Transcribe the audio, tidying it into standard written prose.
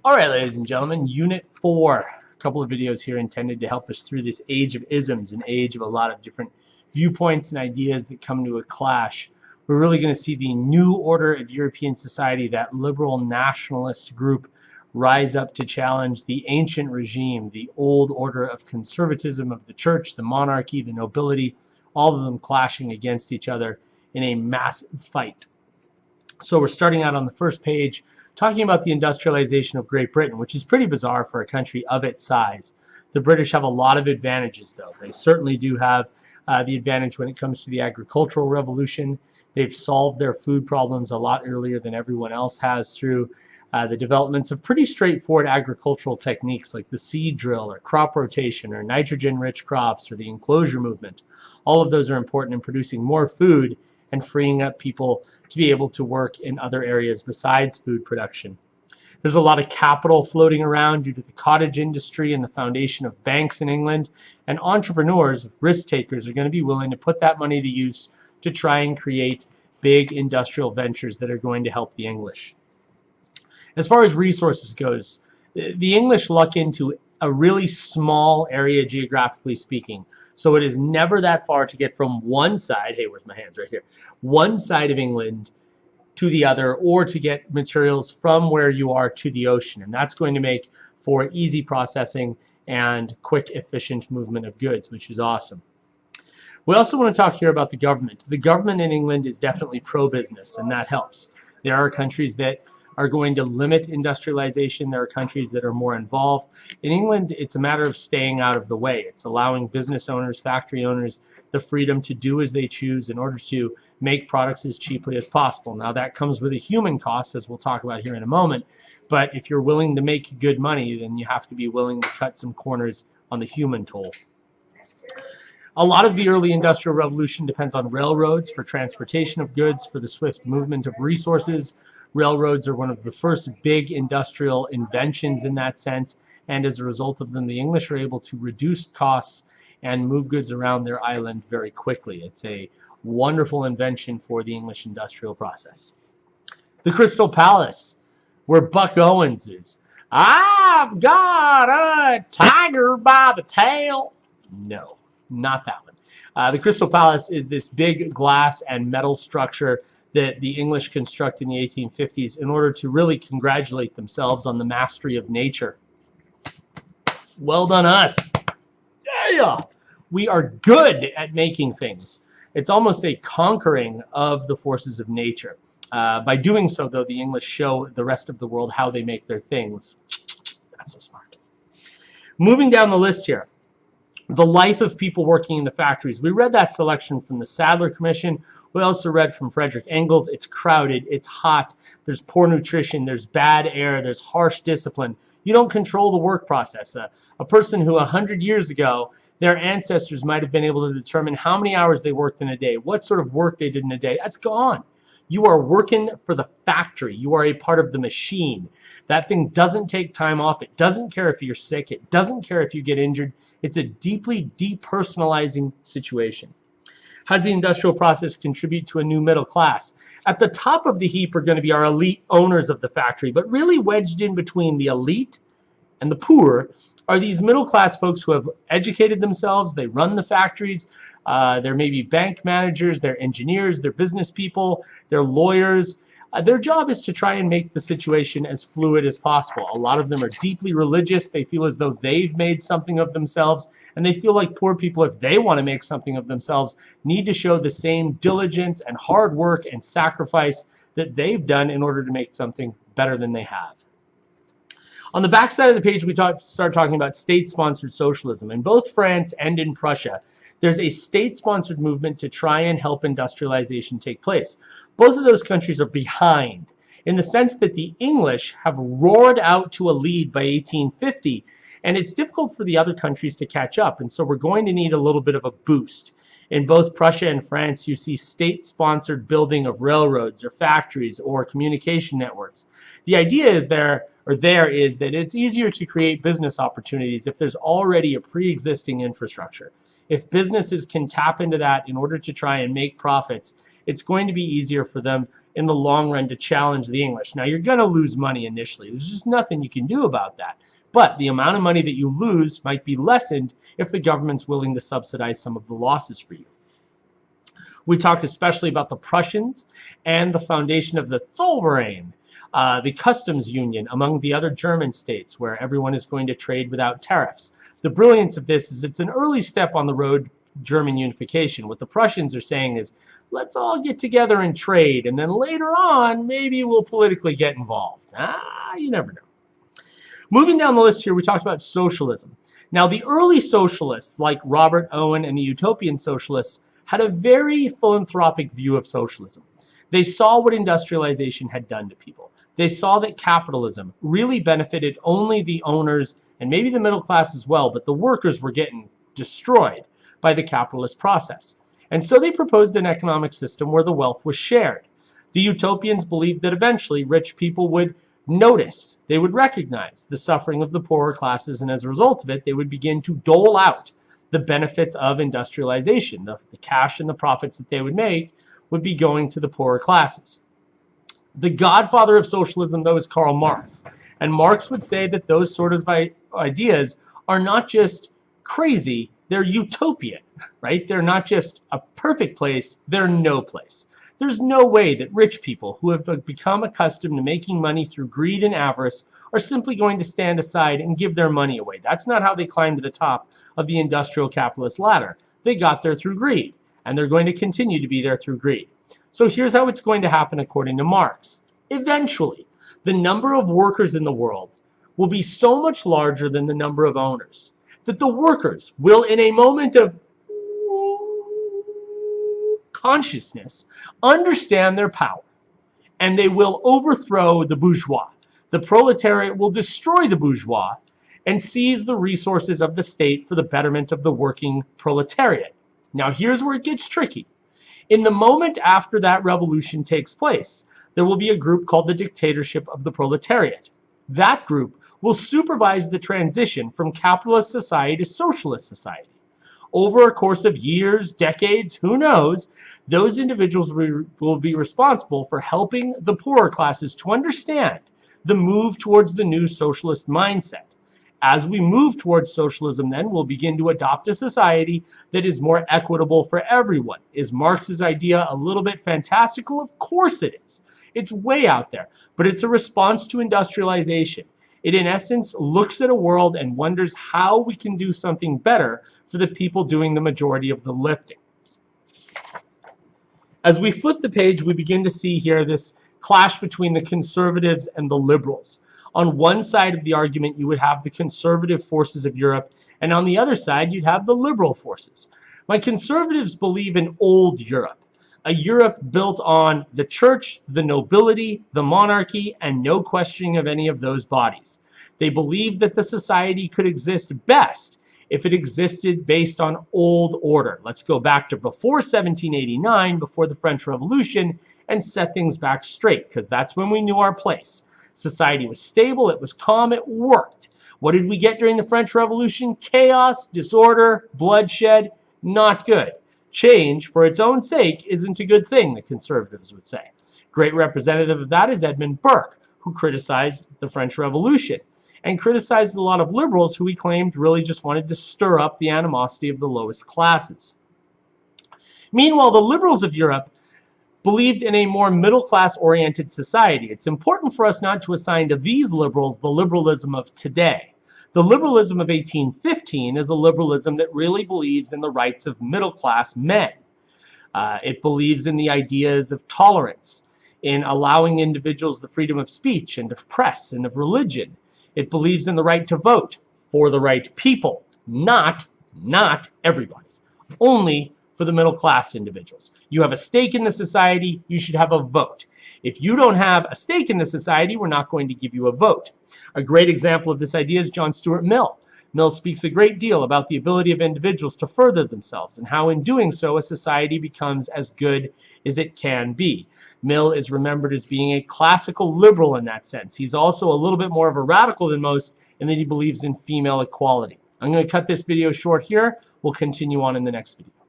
All right, ladies and gentlemen, Unit 4. A couple of videos here intended to help us through this age of isms, an age of a lot of different viewpoints and ideas that come to a clash. We're really going to see the new order of European society, that liberal nationalist group, rise up to challenge the ancient regime, the old order of conservatism of the church, the monarchy, the nobility, all of them clashing against each other in a massive fight. So we're starting out on the first page talking about the industrialization of Great Britain, which is pretty bizarre for a country of its size. The British have a lot of advantages, though. They certainly do have the advantage when it comes to the agricultural revolution. They've solved their food problems a lot earlier than everyone else has through the developments of pretty straightforward agricultural techniques like the seed drill or crop rotation or nitrogen-rich crops or the enclosure movement. All of those are important in producing more food and freeing up people to be able to work in other areas besides food production. There's a lot of capital floating around due to the cottage industry and the foundation of banks in England, and entrepreneurs, risk takers, are going to be willing to put that money to use to try and create big industrial ventures that are going to help the English. As far as resources goes, the English luck into a really small area geographically speaking. So it is never that far to get from one side, hey, where's my hands? Right here, one side of England to the other, or to get materials from where you are to the ocean. And that's going to make for easy processing and quick, efficient movement of goods, which is awesome. We also want to talk here about the government. The government in England is definitely pro-business, and that helps. There are countries that are going to limit industrialization. There are countries that are more involved. In England, it's a matter of staying out of the way. It's allowing business owners, factory owners, the freedom to do as they choose in order to make products as cheaply as possible. Now, that comes with a human cost, as we'll talk about here in a moment. But if you're willing to make good money, then you have to be willing to cut some corners on the human toll. A lot of the early industrial revolution depends on railroads for transportation of goods, for the swift movement of resources. Railroads are one of the first big industrial inventions in that sense, and as a result of them, the English are able to reduce costs and move goods around their island very quickly. It's a wonderful invention for the English industrial process. The Crystal Palace, where Buck Owens is. I've got a tiger by the tail. No, not that one. The Crystal Palace is this big glass and metal structure that the English construct in the 1850s in order to really congratulate themselves on the mastery of nature. Well done us. Yeah, we are good at making things. It's almost a conquering of the forces of nature. By doing so, though, the English show the rest of the world how they make their things. That's so smart. Moving down the list here. The life of people working in the factories. We read that selection from the Sadler Commission. We also read from Frederick Engels. It's crowded, it's hot, there's poor nutrition, there's bad air, there's harsh discipline. You don't control the work process. A person who 100 years ago, their ancestors might have been able to determine how many hours they worked in a day, what sort of work they did in a day, that's gone. You are working for the factory. You are a part of the machine. That thing doesn't take time off. It doesn't care if you're sick. It doesn't care if you get injured. It's a deeply depersonalizing situation. How does the industrial process contribute to a new middle class? At the top of the heap are going to be our elite owners of the factory, but really wedged in between the elite and the poor are these middle class folks who have educated themselves. They run the factories. They're maybe bank managers, they're engineers, they're business people, they're lawyers. Their job is to try and make the situation as fluid as possible. A lot of them are deeply religious. They feel as though they've made something of themselves, and they feel like poor people, if they want to make something of themselves, need to show the same diligence and hard work and sacrifice that they've done in order to make something better than they have. On the back side of the page, we start talking about state-sponsored socialism. In both France and in Prussia, there's a state-sponsored movement to try and help industrialization take place. Both of those countries are behind in the sense that the English have roared out to a lead by 1850, and it's difficult for the other countries to catch up, and so we're going to need a little bit of a boost. In both Prussia and France, you see state-sponsored building of railroads or factories or communication networks. The idea is that it's easier to create business opportunities if there's already a pre-existing infrastructure. If businesses can tap into that in order to try and make profits, it's going to be easier for them in the long run to challenge the English. Now, you're going to lose money initially. There's just nothing you can do about that. But the amount of money that you lose might be lessened if the government's willing to subsidize some of the losses for you. We talked especially about the Prussians and the foundation of the Zollverein, the customs union among the other German states where everyone is going to trade without tariffs. The brilliance of this is it's an early step on the road to German unification. What the Prussians are saying is, let's all get together and trade, and then later on, maybe we'll politically get involved. You never know. Moving down the list here, we talked about socialism. Now, the early socialists, like Robert Owen and the Utopian socialists, had a very philanthropic view of socialism. They saw what industrialization had done to people. They saw that capitalism really benefited only the owners and maybe the middle class as well, but the workers were getting destroyed by the capitalist process. And so they proposed an economic system where the wealth was shared. The Utopians believed that eventually rich people would notice, they would recognize the suffering of the poorer classes, and as a result of it, they would begin to dole out the benefits of industrialization. The cash and the profits that they would make would be going to the poorer classes. The godfather of socialism, though, is Karl Marx. And Marx would say that those sort of ideas are not just crazy, they're utopian, right? They're not just a perfect place, they're no place. There's no way that rich people who have become accustomed to making money through greed and avarice are simply going to stand aside and give their money away. That's not how they climbed to the top of the industrial capitalist ladder. They got there through greed, and they're going to continue to be there through greed. So here's how it's going to happen according to Marx. Eventually, the number of workers in the world will be so much larger than the number of owners that the workers will, in a moment of consciousness, understand their power, and they will overthrow the bourgeois. The proletariat will destroy the bourgeois and seize the resources of the state for the betterment of the working proletariat. Now, here's where it gets tricky. In the moment after that revolution takes place, there will be a group called the dictatorship of the proletariat. That group will supervise the transition from capitalist society to socialist society. Over a course of years, decades, who knows, those individuals will be responsible for helping the poorer classes to understand the move towards the new socialist mindset. As we move towards socialism, then, we'll begin to adopt a society that is more equitable for everyone. Is Marx's idea a little bit fantastical? Of course it is. It's way out there, but it's a response to industrialization. It, in essence, looks at a world and wonders how we can do something better for the people doing the majority of the lifting. As we flip the page, we begin to see here this clash between the conservatives and the liberals. On one side of the argument, you would have the conservative forces of Europe, and on the other side, you'd have the liberal forces. My conservatives believe in old Europe, a Europe built on the church, the nobility, the monarchy, and no questioning of any of those bodies. They believe that the society could exist best if it existed based on old order. Let's go back to before 1789, before the French Revolution, and set things back straight, because that's when we knew our place. Society was stable, it was calm, it worked. What did we get during the French Revolution? Chaos, disorder, bloodshed, not good. Change, for its own sake, isn't a good thing, the conservatives would say. Great representative of that is Edmund Burke, who criticized the French Revolution, and criticized a lot of liberals who he claimed really just wanted to stir up the animosity of the lowest classes. Meanwhile, the liberals of Europe believed in a more middle-class oriented society. It's important for us not to assign to these liberals the liberalism of today. The liberalism of 1815 is a liberalism that really believes in the rights of middle-class men. It believes in the ideas of tolerance, in allowing individuals the freedom of speech and of press and of religion. It believes in the right to vote for the right people, not everybody, only for the middle class individuals. You have a stake in the society, you should have a vote. If you don't have a stake in the society, we're not going to give you a vote. A great example of this idea is John Stuart Mill. Mill speaks a great deal about the ability of individuals to further themselves and how in doing so a society becomes as good as it can be. Mill is remembered as being a classical liberal in that sense. He's also a little bit more of a radical than most in that he believes in female equality. I'm going to cut this video short here. We'll continue on in the next video.